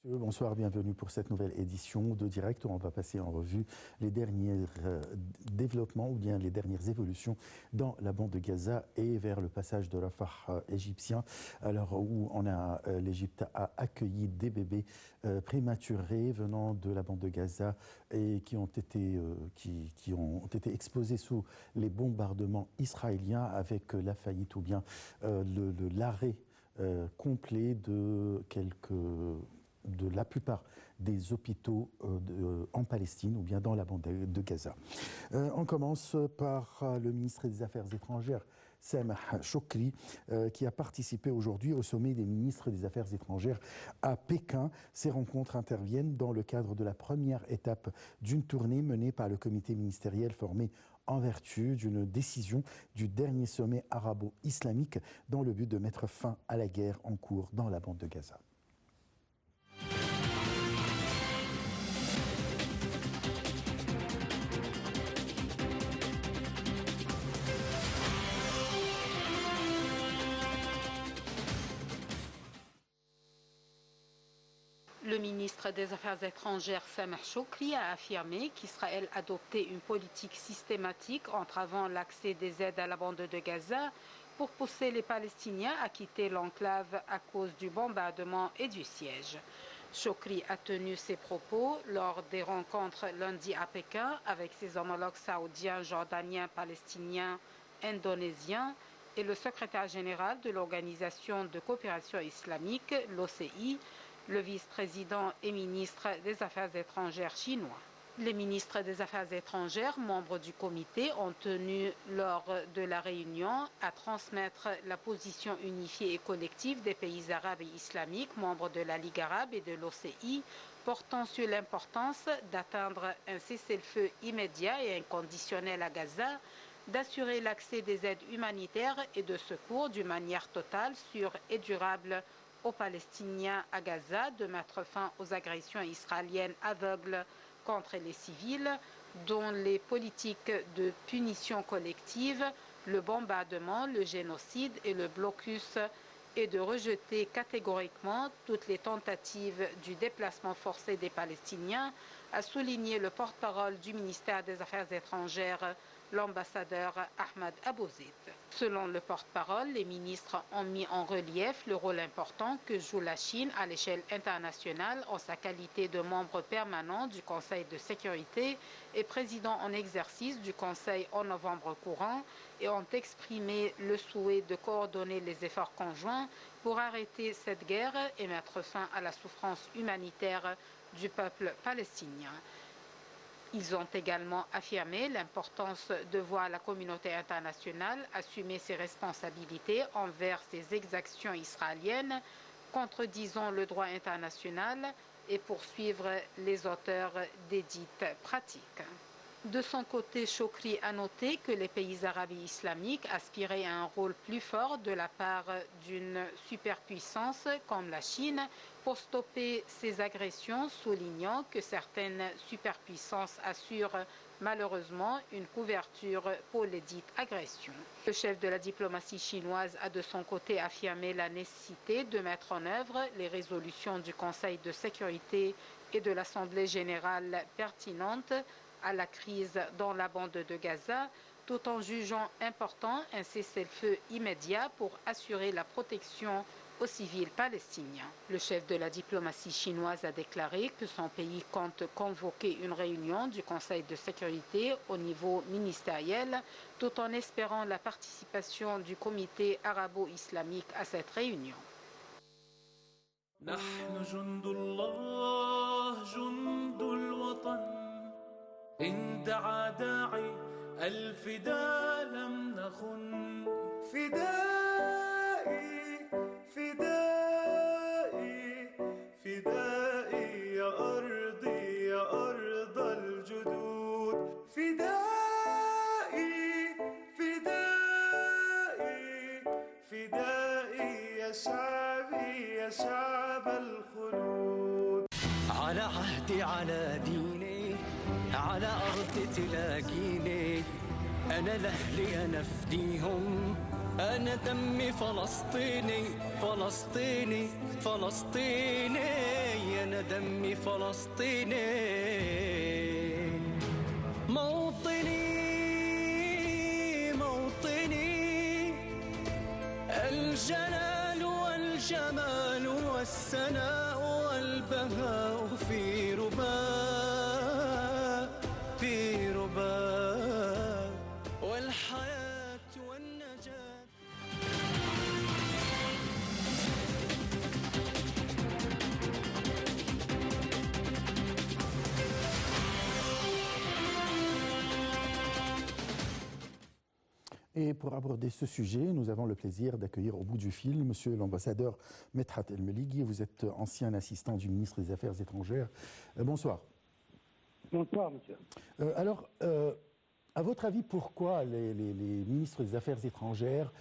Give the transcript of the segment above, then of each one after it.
Bonsoir, bienvenue pour cette nouvelle édition de Direct où on va passer en revue les derniers développements ou bien les dernières évolutions dans la bande de Gaza et vers le passage de Rafah égyptien, alors où l'Égypte a accueilli des bébés prématurés venant de la bande de Gaza et qui ont été exposés sous les bombardements israéliens avec la faillite ou bien l'arrêt complet de la plupart des hôpitaux en Palestine ou bien dans la bande de Gaza. On commence par le ministre des Affaires étrangères, Sameh Shoukry, qui a participé aujourd'hui au sommet des ministres des Affaires étrangères à Pékin. Ces rencontres interviennent dans le cadre de la première étape d'une tournée menée par le comité ministériel formé en vertu d'une décision du dernier sommet arabo-islamique dans le but de mettre fin à la guerre en cours dans la bande de Gaza. Le ministre des Affaires étrangères Sameh Shoukry a affirmé qu'Israël adoptait une politique systématique entravant l'accès des aides à la bande de Gaza pour pousser les Palestiniens à quitter l'enclave à cause du bombardement et du siège. Shoukry a tenu ses propos lors des rencontres lundi à Pékin avec ses homologues saoudiens, jordaniens, palestiniens, indonésiens et le secrétaire général de l'Organisation de coopération islamique, l'OCI, le vice-président et ministre des Affaires étrangères chinois. Les ministres des Affaires étrangères, membres du comité, ont tenu lors de la réunion à transmettre la position unifiée et collective des pays arabes et islamiques, membres de la Ligue arabe et de l'OCI, portant sur l'importance d'atteindre un cessez-le-feu immédiat et inconditionnel à Gaza, d'assurer l'accès des aides humanitaires et de secours d'une manière totale, sûre et durable aux Palestiniens à Gaza, de mettre fin aux agressions israéliennes aveugles contre les civils, dont les politiques de punition collective, le bombardement, le génocide et le blocus, et de rejeter catégoriquement toutes les tentatives du déplacement forcé des Palestiniens, a souligné le porte-parole du ministère des Affaires étrangères, l'ambassadeur Ahmad Abouzid. Selon le porte-parole, les ministres ont mis en relief le rôle important que joue la Chine à l'échelle internationale en sa qualité de membre permanent du Conseil de sécurité et président en exercice du Conseil en novembre courant et ont exprimé le souhait de coordonner les efforts conjoints pour arrêter cette guerre et mettre fin à la souffrance humanitaire du peuple palestinien. Ils ont également affirmé l'importance de voir la communauté internationale assumer ses responsabilités envers ces exactions israéliennes, contredisant le droit international et poursuivre les auteurs des dites pratiques. De son côté, Shoukry a noté que les pays arabes et islamiques aspiraient à un rôle plus fort de la part d'une superpuissance comme la Chine pour stopper ces agressions, soulignant que certaines superpuissances assurent malheureusement une couverture pour les dites agressions. Le chef de la diplomatie chinoise a de son côté affirmé la nécessité de mettre en œuvre les résolutions du Conseil de sécurité et de l'Assemblée générale pertinentes à la crise dans la bande de Gaza, tout en jugeant important un cessez-le-feu immédiat pour assurer la protection aux civils palestiniens. Le chef de la diplomatie chinoise a déclaré que son pays compte convoquer une réunion du Conseil de sécurité au niveau ministériel, tout en espérant la participation du comité arabo-islamique à cette réunion. إن دعا داعي الفداء لم نخن فدائي فدائي فدائي يا أرضي يا أرض الجدود فدائي فدائي فدائي يا شعبي يا شعب الخلود على عهدي على ديني على أرض تلاقيني أنا لأهلي أنا أفديهم أنا دمي فلسطيني فلسطيني فلسطيني أنا دمي فلسطيني موطني موطني الجلال والجمال والسناء والبهاء في رباء في رباء والحياة والنجاة. Et pour aborder ce sujet, nous avons le plaisir d'accueillir au bout du fil Monsieur l'ambassadeur Medhat El-Meligui. Vous êtes ancien assistant du ministre des Affaires étrangères. Bonsoir. Bonsoir, monsieur. À votre avis, pourquoi les ministres des Affaires étrangères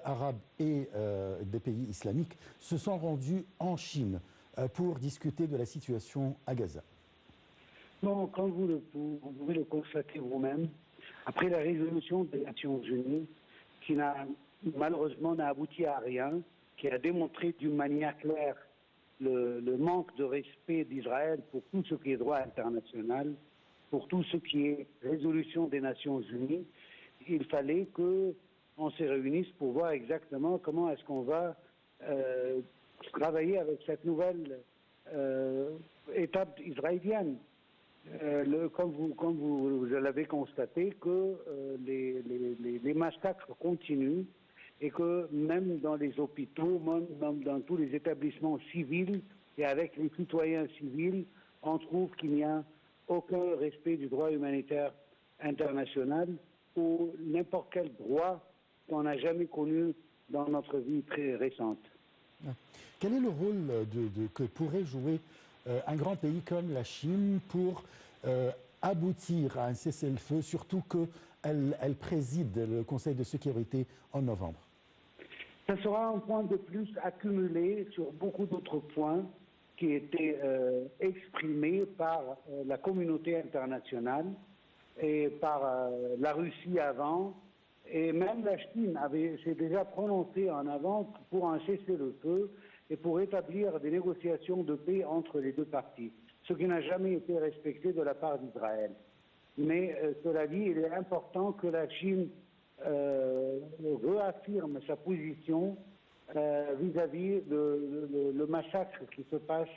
arabes et des pays islamiques se sont rendus en Chine pour discuter de la situation à Gaza? Bon, comme vous pouvez le constater vous-même, après la résolution des Nations Unies, qui malheureusement n'a abouti à rien, qui a démontré d'une manière claire le manque de respect d'Israël pour tout ce qui est droit international, pour tout ce qui est résolution des Nations Unies, il fallait qu'on se réunisse pour voir exactement comment est-ce qu'on va travailler avec cette nouvelle étape israélienne. Comme vous l'avez constaté, que les massacres continuent et que même dans les hôpitaux, même dans tous les établissements civils et avec les citoyens civils, on trouve qu'il n'y a aucun respect du droit humanitaire international ou n'importe quel droit qu'on n'a jamais connu dans notre vie très récente. Quel est le rôle que pourrait jouer un grand pays comme la Chine pour aboutir à un cessez-le-feu, surtout qu'elle préside le Conseil de sécurité en novembre? Ça sera un point de plus accumulé sur beaucoup d'autres points qui étaient exprimés par la communauté internationale et par la Russie avant, et même la Chine s'est déjà prononcée en avant pour un cessez-le-feu et pour établir des négociations de paix entre les deux parties, ce qui n'a jamais été respecté de la part d'Israël. Mais cela dit, il est important que la Chine réaffirme sa position vis-à-vis le massacre qui se passe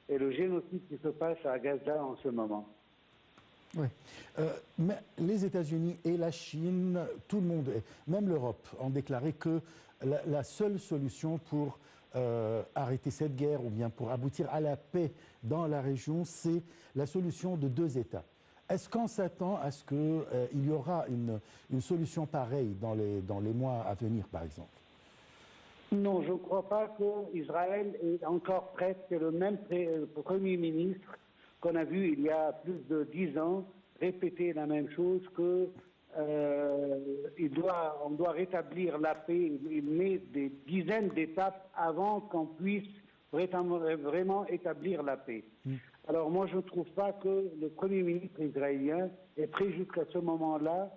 et le génocide qui se passe à Gaza en ce moment. Oui. Mais les États-Unis et la Chine, tout le monde, même l'Europe, ont déclaré que la seule solution pour arrêter cette guerre ou bien pour aboutir à la paix dans la région, c'est la solution de deux États. Est-ce qu'on s'attend à ce qu'il y aura une solution pareille dans les mois à venir, par exemple? Non, je ne crois pas qu'Israël est encore prêt. C'est le même Premier ministre qu'on a vu il y a plus de 10 ans répéter la même chose, on doit rétablir la paix. Il met des dizaines d'étapes avant qu'on puisse vraiment établir la paix. Alors moi, je ne trouve pas que le Premier ministre israélien est prêt jusqu'à ce moment-là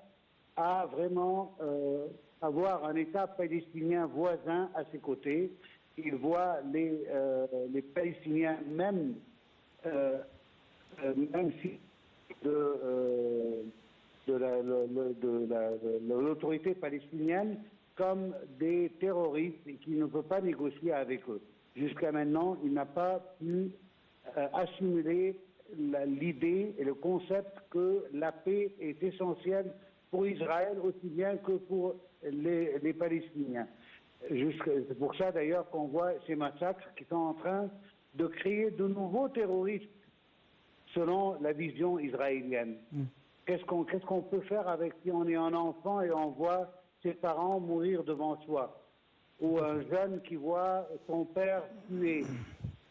à vraiment avoir un État palestinien voisin à ses côtés. Il voit les Palestiniens, même si de l'autorité palestinienne, comme des terroristes et qu'il ne peut pas négocier avec eux. Jusqu'à maintenant, il n'a pas pu assimiler l'idée et le concept que la paix est essentielle pour Israël aussi bien que pour les Palestiniens. C'est pour ça d'ailleurs qu'on voit ces massacres qui sont en train de créer de nouveaux terroristes selon la vision israélienne. Qu'est-ce qu'on peut faire avec si on est un enfant et on voit ses parents mourir devant soi, ou un jeune qui voit son père tué?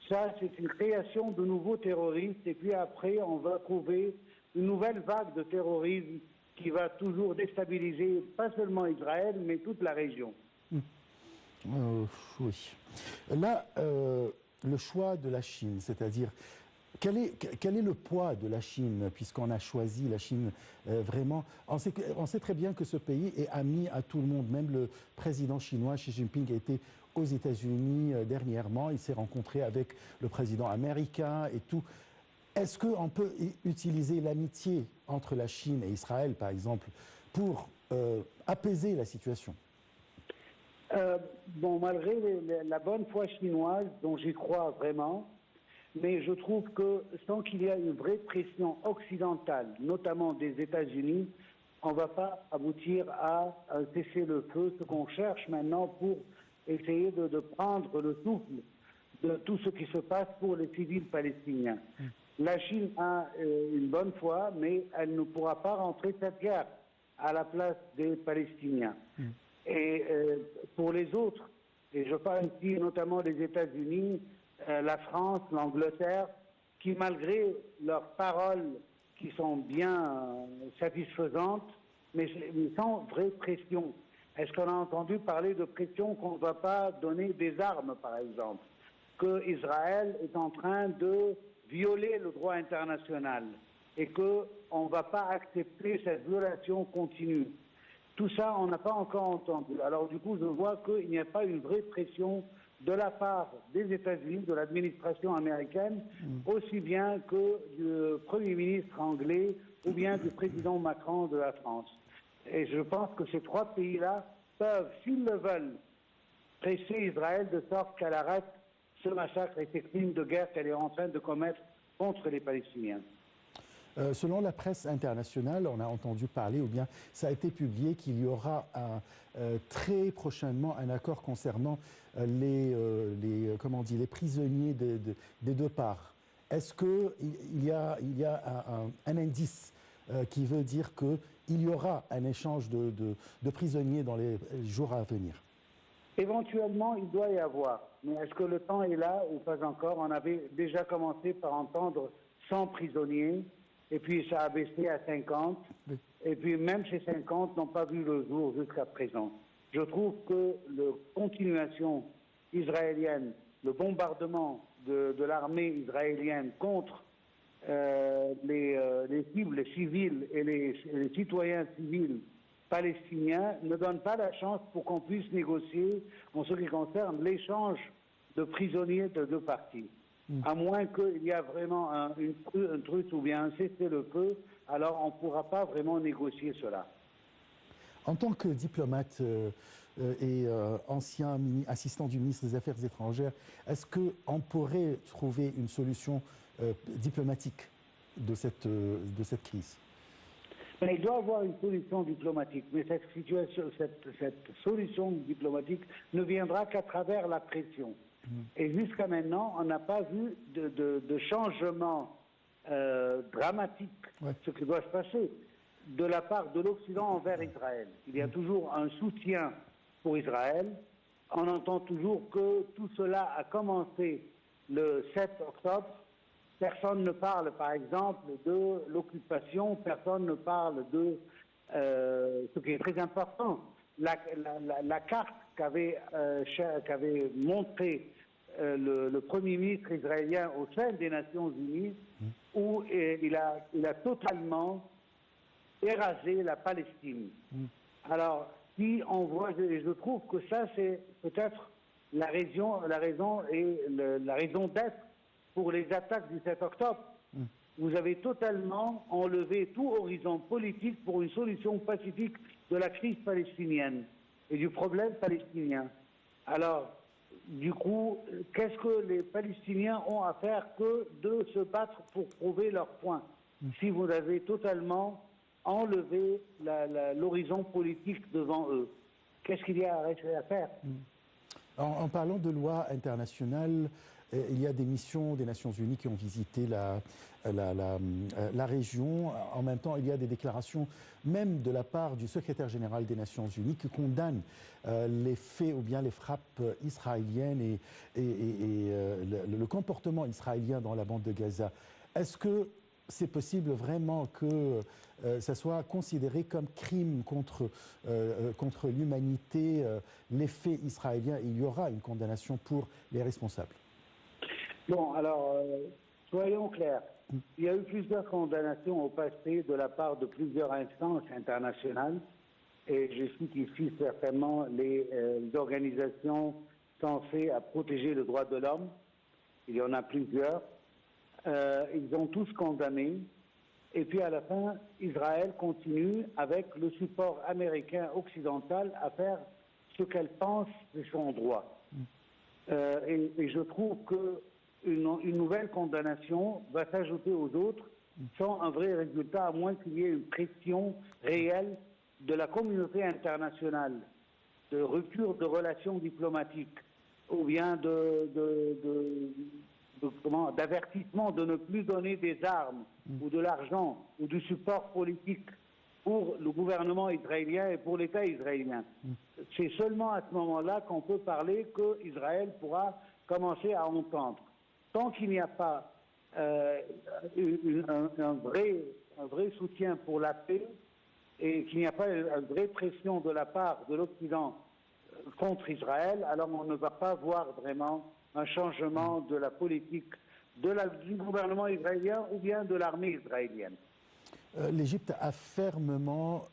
Ça, c'est une création de nouveaux terroristes, et puis après, on va trouver une nouvelle vague de terrorisme qui va toujours déstabiliser pas seulement Israël, mais toute la région. Oui. Là, le choix de la Chine, c'est-à-dire Quel est le poids de la Chine, puisqu'on a choisi la Chine vraiment? On sait très bien que ce pays est ami à tout le monde. Même le président chinois Xi Jinping a été aux États-Unis dernièrement. Il s'est rencontré avec le président américain et tout. Est-ce qu'on peut utiliser l'amitié entre la Chine et Israël, par exemple, pour apaiser la situation? Bon, malgré la bonne foi chinoise, dont j'y crois vraiment, mais je trouve que sans qu'il y ait une vraie pression occidentale, notamment des États-Unis, on ne va pas aboutir à un cessez-le-feu, ce qu'on cherche maintenant pour essayer de prendre le souffle de tout ce qui se passe pour les civils palestiniens. La Chine a une bonne foi, mais elle ne pourra pas rentrer cette guerre à la place des Palestiniens. Et pour les autres, et je parle ici notamment des États-Unis, la France, l'Angleterre, qui malgré leurs paroles qui sont bien satisfaisantes, mais sans vraie pression. Est-ce qu'on a entendu parler de pression qu'on ne va pas donner des armes, par exemple? Que Israël est en train de violer le droit international et qu'on ne va pas accepter cette violation continue. Tout ça, on n'a pas encore entendu. Alors du coup, je vois qu'il n'y a pas une vraie pression de la part des États-Unis, de l'administration américaine, aussi bien que du Premier ministre anglais ou bien du président Macron de la France. Et je pense que ces trois pays-là peuvent, s'ils le veulent, presser Israël de sorte qu'elle arrête ce massacre et ces crimes de guerre qu'elle est en train de commettre contre les Palestiniens. Selon la presse internationale, on a entendu parler, ou bien ça a été publié, qu'il y aura très prochainement un accord concernant les prisonniers des deux parts. Est-ce qu'il y a un indice qui veut dire qu'il y aura un échange de prisonniers dans les jours à venir? Éventuellement, il doit y avoir. Mais est-ce que le temps est là ou pas encore? On avait déjà commencé par entendre 100 prisonniers. Et puis ça a baissé à 50. Oui. Et puis même ces 50 n'ont pas vu le jour jusqu'à présent. Je trouve que la continuation israélienne, le bombardement de l'armée israélienne contre les cibles, les civils et les citoyens civils palestiniens ne donne pas la chance pour qu'on puisse négocier en ce qui concerne l'échange de prisonniers de deux parties. À moins qu'il y ait vraiment un truc ou bien un cessez-le-feu, alors on ne pourra pas vraiment négocier cela. En tant que diplomate et ancien assistant du ministre des Affaires étrangères, est-ce qu'on pourrait trouver une solution diplomatique de cette crise? Mais il doit y avoir une solution diplomatique, mais cette solution diplomatique ne viendra qu'à travers la pression. Et jusqu'à maintenant, on n'a pas vu de changement dramatique, ce qui doit se passer de la part de l'Occident envers Israël. Il y a toujours un soutien pour Israël. On entend toujours que tout cela a commencé le 7 octobre. Personne ne parle, par exemple, de l'occupation, personne ne parle de ce qui est très important. La carte qu'avait montré le Premier ministre israélien au sein des Nations Unies, où il a totalement érasé la Palestine. Alors, si on voit, je trouve que ça, c'est peut-être la raison d'être pour les attaques du 7 octobre. Vous avez totalement enlevé tout horizon politique pour une solution pacifique de la crise palestinienne et du problème palestinien. Alors, du coup, qu'est-ce que les Palestiniens ont à faire que de se battre pour prouver leur point, si vous avez totalement enlevé l'horizon politique devant eux? Qu'est-ce qu'il y a à faire? En parlant de loi internationale, il y a des missions des Nations Unies qui ont visité la région. En même temps, il y a des déclarations, même de la part du secrétaire général des Nations Unies, qui condamne les faits ou bien les frappes israéliennes et le comportement israélien dans la bande de Gaza. Est-ce que c'est possible vraiment que ça soit considéré comme crime contre l'humanité, les faits israéliens, et il y aura une condamnation pour les responsables? Bon, alors, Soyons clairs. Il y a eu plusieurs condamnations au passé de la part de plusieurs instances internationales, et je cite ici certainement les organisations censées à protéger le droit de l'homme. Il y en a plusieurs. Ils ont tous condamné. Et puis à la fin, Israël continue, avec le support américain occidental, à faire ce qu'elle pense de son droit. Et je trouve qu'une nouvelle condamnation va s'ajouter aux autres sans un vrai résultat, à moins qu'il y ait une pression réelle de la communauté internationale, de rupture de relations diplomatiques, ou bien d'avertissement de ne plus donner des armes ou de l'argent ou du support politique pour le gouvernement israélien et pour l'État israélien. C'est seulement à ce moment-là qu'on peut parler qu'Israël pourra commencer à entendre. Tant qu'il n'y a pas un vrai soutien pour la paix et qu'il n'y a pas une vraie pression de la part de l'Occident contre Israël, alors on ne va pas voir vraiment un changement de la politique du gouvernement israélien ou bien de l'armée israélienne. L'Égypte a fermement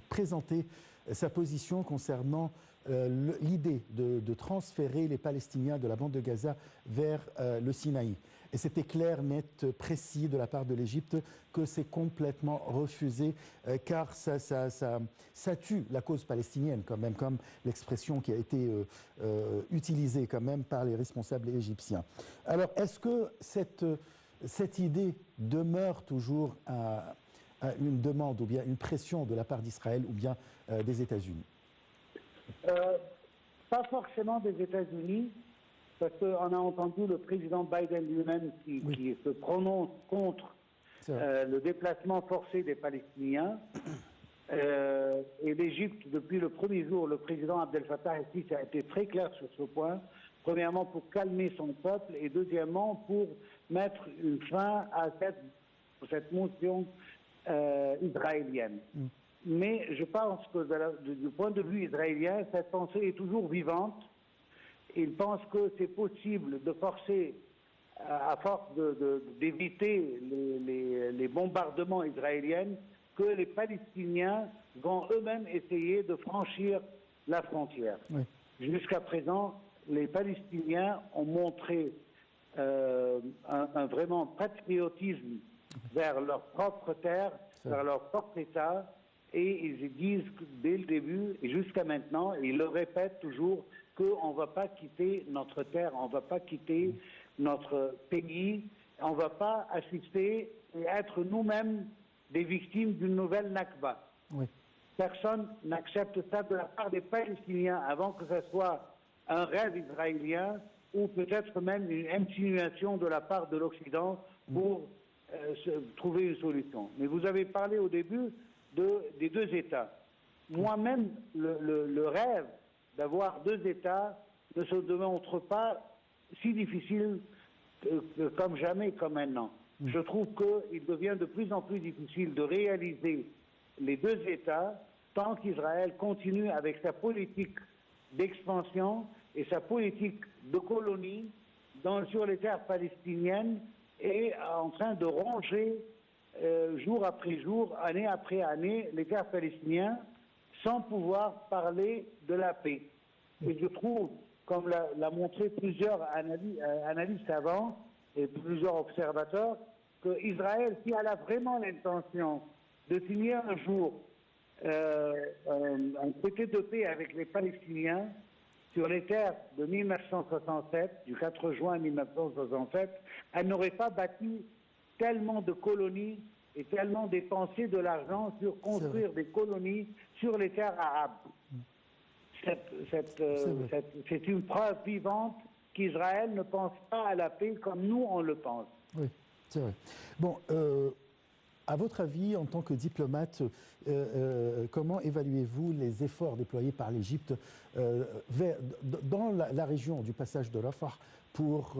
présenté sa position concernant l'idée de transférer les Palestiniens de la bande de Gaza vers le Sinaï. Et c'était clair, net, précis de la part de l'Égypte que c'est complètement refusé car ça tue la cause palestinienne quand même, comme l'expression qui a été utilisée quand même par les responsables égyptiens. Alors, est-ce que cette idée demeure toujours à une demande ou bien une pression de la part d'Israël ou bien des États-Unis? Pas forcément des États-Unis, parce qu'on a entendu le président Biden lui-même qui se prononce contre le déplacement forcé des Palestiniens. Et l'Égypte, depuis le premier jour, le président Abdel Fattah el-Sisi a été très clair sur ce point. Premièrement, pour calmer son peuple, et deuxièmement, pour mettre une fin à cette motion israélienne. Mais je pense que du point de vue israélien, cette pensée est toujours vivante. Ils pensent que c'est possible de forcer, à force d'éviter les bombardements israéliens, que les Palestiniens vont eux-mêmes essayer de franchir la frontière. Oui. Jusqu'à présent, les Palestiniens ont montré un vraiment patriotisme vers leur propre terre, vers leur propre État, et ils disent dès le début et jusqu'à maintenant, et ils le répètent toujours, qu'on ne va pas quitter notre terre, on ne va pas quitter notre pays, on ne va pas assister et être nous-mêmes des victimes d'une nouvelle Nakba. Oui. Personne n'accepte ça de la part des Palestiniens avant que ce soit un rêve israélien ou peut-être même une insinuation de la part de l'Occident pour trouver une solution. Mais vous avez parlé au début des deux États. Moi-même, le rêve d'avoir deux États ne se démontre pas si difficile comme jamais, comme maintenant. Je trouve qu'il devient de plus en plus difficile de réaliser les deux États tant qu'Israël continue avec sa politique d'expansion et sa politique de colonie sur les terres palestiniennes et en train de ronger jour après jour, année après année, les terres palestiniennes sans pouvoir parler de la paix. Et je trouve, comme l'a montré plusieurs analystes avant et plusieurs observateurs, qu'Israël, si elle a vraiment l'intention de signer un jour un traité de paix avec les Palestiniens sur les terres de 1967, du 4 juin 1967, elle n'aurait pas bâti tellement de colonies et tellement dépensé de l'argent sur construire des colonies sur les terres arabes. C'est une preuve vivante qu'Israël ne pense pas à la paix comme nous on le pense. Oui, c'est vrai. Bon, à votre avis, en tant que diplomate, comment évaluez-vous les efforts déployés par l'Égypte dans la région du passage de Rafah pour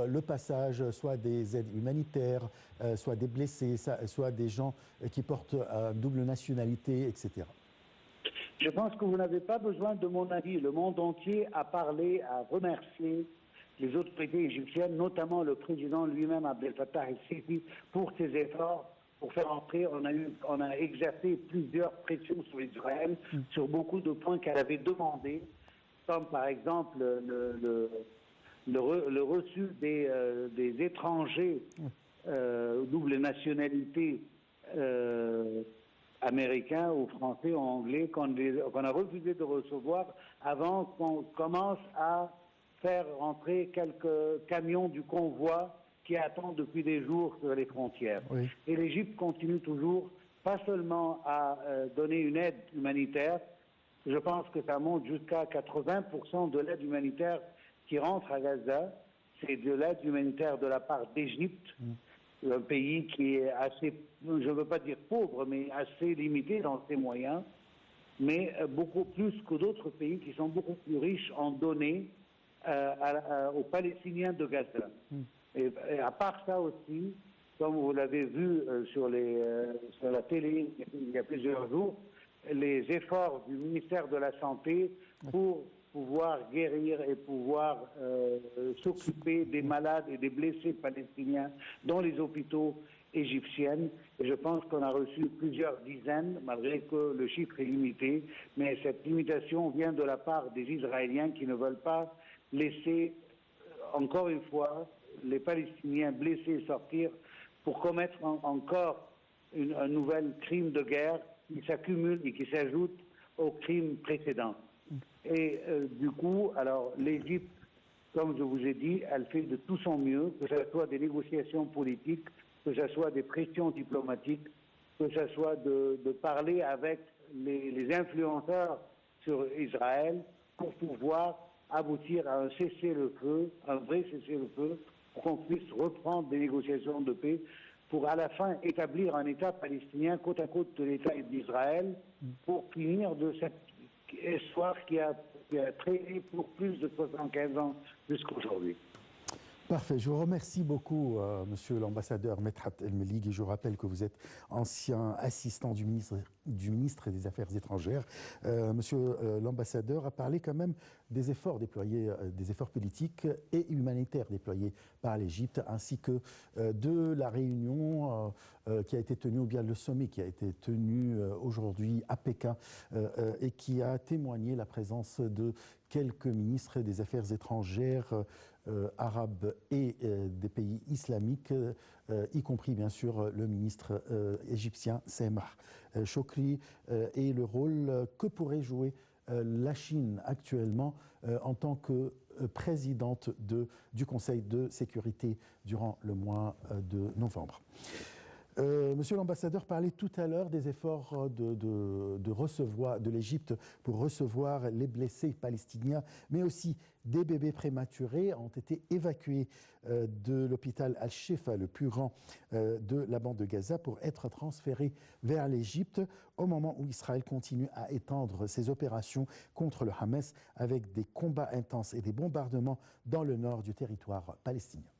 le passage soit des aides humanitaires, soit des blessés, soit des gens qui portent double nationalité, etc. Je pense que vous n'avez pas besoin de mon avis. Le monde entier a parlé, a remercié les autorités égyptiennes, notamment le président lui-même, Abdel Fattah el-Sisi, pour ses efforts pour faire entrer. On a exercé plusieurs pressions sur Israël sur beaucoup de points qu'elle avait demandés, comme par exemple le reçu des étrangers double nationalité américains ou français ou anglais qu'on a refusé de recevoir avant qu'on commence à faire rentrer quelques camions du convoi qui attendent depuis des jours sur les frontières. Oui. Et l'Égypte continue toujours, pas seulement à donner une aide humanitaire, je pense que ça monte jusqu'à 80% de l'aide humanitaire qui rentre à Gaza, c'est de l'aide humanitaire de la part d'Égypte, un pays qui est assez, je ne veux pas dire pauvre, mais assez limité dans ses moyens, mais beaucoup plus que d'autres pays qui sont beaucoup plus riches en données aux Palestiniens de Gaza. Et à part ça aussi, comme vous l'avez vu sur la télé il y a plusieurs jours, les efforts du ministère de la Santé pour pouvoir guérir et pouvoir s'occuper des malades et des blessés palestiniens dans les hôpitaux égyptiens. Et je pense qu'on a reçu plusieurs dizaines, malgré que le chiffre est limité, mais cette limitation vient de la part des Israéliens qui ne veulent pas laisser, encore une fois, les Palestiniens blessés sortir pour commettre encore un nouvel crime de guerre qui s'accumule et qui s'ajoute aux crimes précédents. Et du coup, alors l'Égypte, comme je vous ai dit, elle fait de tout son mieux, que ce soit des négociations politiques, que ce soit des pressions diplomatiques, que ce soit de parler avec les influenceurs sur Israël pour pouvoir aboutir à un cessez-le-feu, un vrai cessez-le-feu, pour qu'on puisse reprendre des négociations de paix, pour à la fin établir un État palestinien côte à côte de l'État d'Israël, pour finir de cette histoire qui a traîné pour plus de 75 ans jusqu'aujourd'hui. Parfait. Je vous remercie beaucoup, monsieur l'ambassadeur Medhat El-Melig, et je rappelle que vous êtes ancien assistant du ministre des Affaires étrangères. Monsieur l'ambassadeur a parlé quand même des efforts déployés, des efforts politiques et humanitaires déployés par l'Égypte, ainsi que de la réunion qui a été tenue, ou bien le sommet qui a été tenu aujourd'hui à Pékin et qui a témoigné la présence de quelques ministres des Affaires étrangères arabes et des pays islamiques, y compris bien sûr le ministre égyptien Sameh Shoukry, et le rôle que pourrait jouer la Chine actuellement en tant que présidente du Conseil de sécurité durant le mois de novembre. Monsieur l'ambassadeur parlait tout à l'heure des efforts de l'Égypte pour recevoir les blessés palestiniens, mais aussi des bébés prématurés ont été évacués de l'hôpital Al-Shifa, le plus grand de la bande de Gaza, pour être transférés vers l'Égypte au moment où Israël continue à étendre ses opérations contre le Hamas avec des combats intenses et des bombardements dans le nord du territoire palestinien.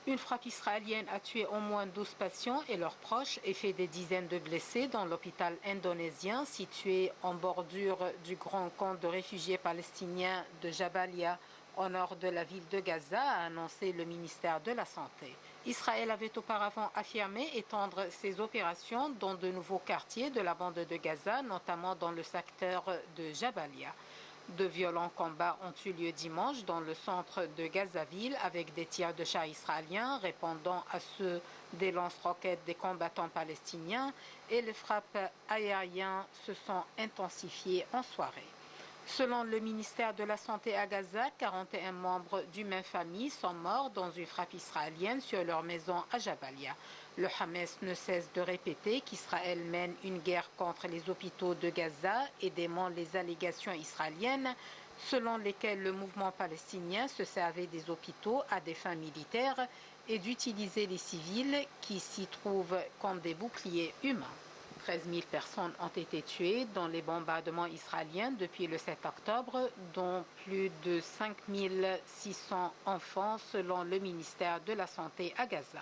Une frappe israélienne a tué au moins 12 patients et leurs proches et fait des dizaines de blessés dans l'hôpital indonésien situé en bordure du grand camp de réfugiés palestiniens de Jabalia, au nord de la ville de Gaza, a annoncé le ministère de la Santé. Israël avait auparavant affirmé étendre ses opérations dans de nouveaux quartiers de la bande de Gaza, notamment dans le secteur de Jabalia. De violents combats ont eu lieu dimanche dans le centre de Gazaville avec des tirs de chars israéliens répondant à ceux des lance-roquettes des combattants palestiniens, et les frappes aériennes se sont intensifiées en soirée. Selon le ministère de la Santé à Gaza, 41 membres d'une même famille sont morts dans une frappe israélienne sur leur maison à Jabalia. Le Hamas ne cesse de répéter qu'Israël mène une guerre contre les hôpitaux de Gaza et dément les allégations israéliennes selon lesquelles le mouvement palestinien se servait des hôpitaux à des fins militaires et d'utiliser les civils qui s'y trouvent comme des boucliers humains. 13 000 personnes ont été tuées dans les bombardements israéliens depuis le 7 octobre, dont plus de 5 600 enfants selon le ministère de la Santé à Gaza.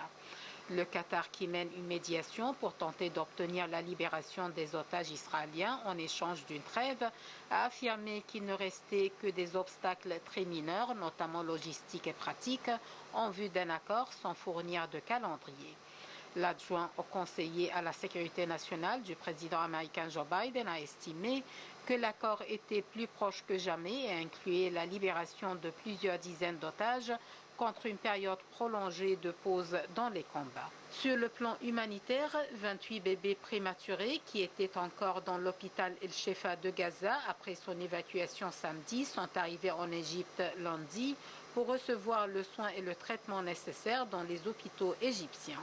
Le Qatar, qui mène une médiation pour tenter d'obtenir la libération des otages israéliens en échange d'une trêve, a affirmé qu'il ne restait que des obstacles très mineurs, notamment logistiques et pratiques, en vue d'un accord sans fournir de calendrier. L'adjoint au conseiller à la sécurité nationale du président américain Joe Biden a estimé que l'accord était plus proche que jamais et incluait la libération de plusieurs dizaines d'otages contre une période prolongée de pause dans les combats. Sur le plan humanitaire, 28 bébés prématurés qui étaient encore dans l'hôpital El-Shefa de Gaza après son évacuation samedi sont arrivés en Égypte lundi pour recevoir le soin et le traitement nécessaires dans les hôpitaux égyptiens.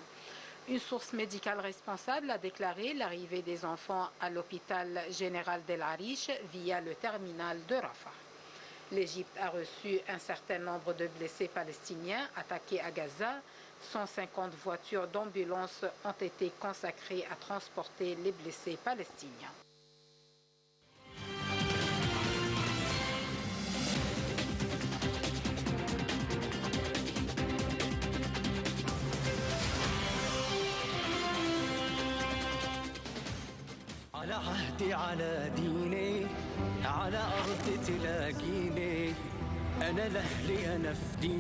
Une source médicale responsable a déclaré l'arrivée des enfants à l'hôpital général d'El Arish via le terminal de Rafah. L'Égypte a reçu un certain nombre de blessés palestiniens attaqués à Gaza. 150 voitures d'ambulance ont été consacrées à transporter les blessés palestiniens. على عهدي على ديني على أرض تلاقيني أنا لأهلي أنا في ديني